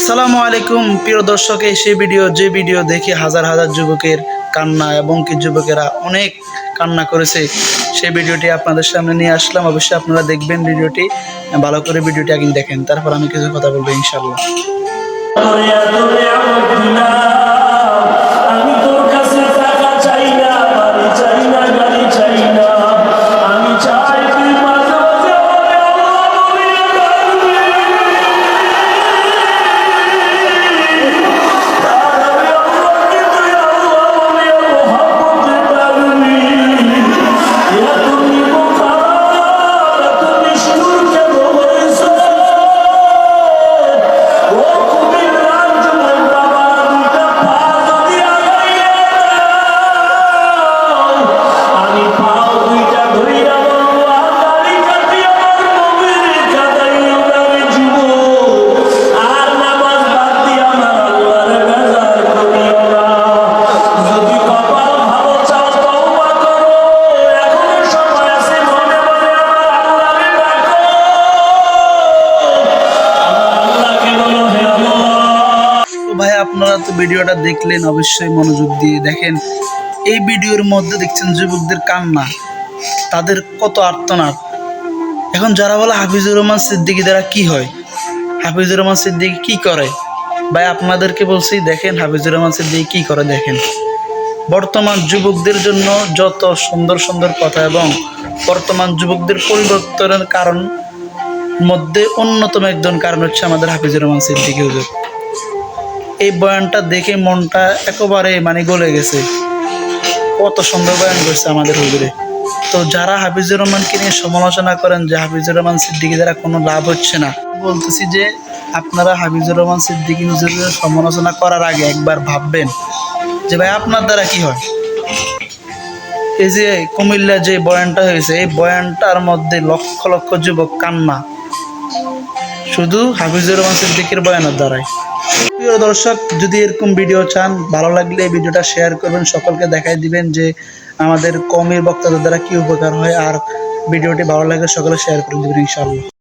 আসসালামু আলাইকুম প্রিয় দর্শক, সেই ভিডিও দেখে হাজার হাজার যুবকের কান্না এবং কি যুবকেরা অনেক কান্না করেছে, সেই ভিডিওটি আপনাদের সামনে নিয়ে আসলাম। অবশ্যই আপনারা দেখবেন ভিডিওটি, ভালো করে ভিডিওটি আগে দেখেন, তারপর আমি কিছু কথা বলবো ইনশাআল্লাহ। ভাই, আপনারা তো ভিডিওটা দেখলেন, অবশ্যই মনোযোগ দিয়ে দেখেন। এই ভিডিওর মধ্যে দেখছেন যুবকদের কান্না, তাদের কত আর্তনাদ। এখন যারা বলে হাফিজুর রহমান সিদ্দিকী দ্বারা কি হয়, হাফিজুর রহমান সিদ্দিকী কি করে, ভাই আপনাদেরকে বলছি দেখেন হাফিজুর রহমান সিদ্দিকী কি করে। দেখেন বর্তমান যুবকদের জন্য যত সুন্দর সুন্দর কথা এবং বর্তমান যুবকদের পরিবর্তনের কারণ মধ্যে অন্যতম একজন কারণ হচ্ছে আমাদের হাফিজুর রহমান সিদ্দিকী হুজুর। এই বয়ানটা দেখে মনটা একেবারে গলে গেছে। কত সুন্দর বয়ান করছে আমাদের হুজুরে। তো যারা হাফিজুর রহমানকে নিয়ে সমালোচনা করেন যে হাফিজুর রহমান সিদ্দিকী দ্বারা কোনো লাভ হচ্ছে না, বলতেছি যে আপনারা হাফিজুর রহমান সিদ্দিকী হুজুরের সমালোচনা করার আগে একবার ভাববেন যে ভাই আপনার দ্বারা কি হয়। এই যে কুমিল্লা যে বয়ানটা হয়েছে, এই বয়ানটার মধ্যে লক্ষ লক্ষ যুবক কান্না শুধু হাফিজুর রহমান সিদ্দিকীর বয়ানের দ্বারাই। প্রিয় দর্শক, যদি এরকম ভিডিও চান, ভালো লাগলে এই ভিডিওটা শেয়ার করবেন, সকলকে দেখাই দিবেন যে আমাদের কওমের বক্তাদের দ্বারা কি উপকার হয়। আর ভিডিওটি ভালো লাগলে সকলে শেয়ার করে দেবেন ইনশাআল্লাহ।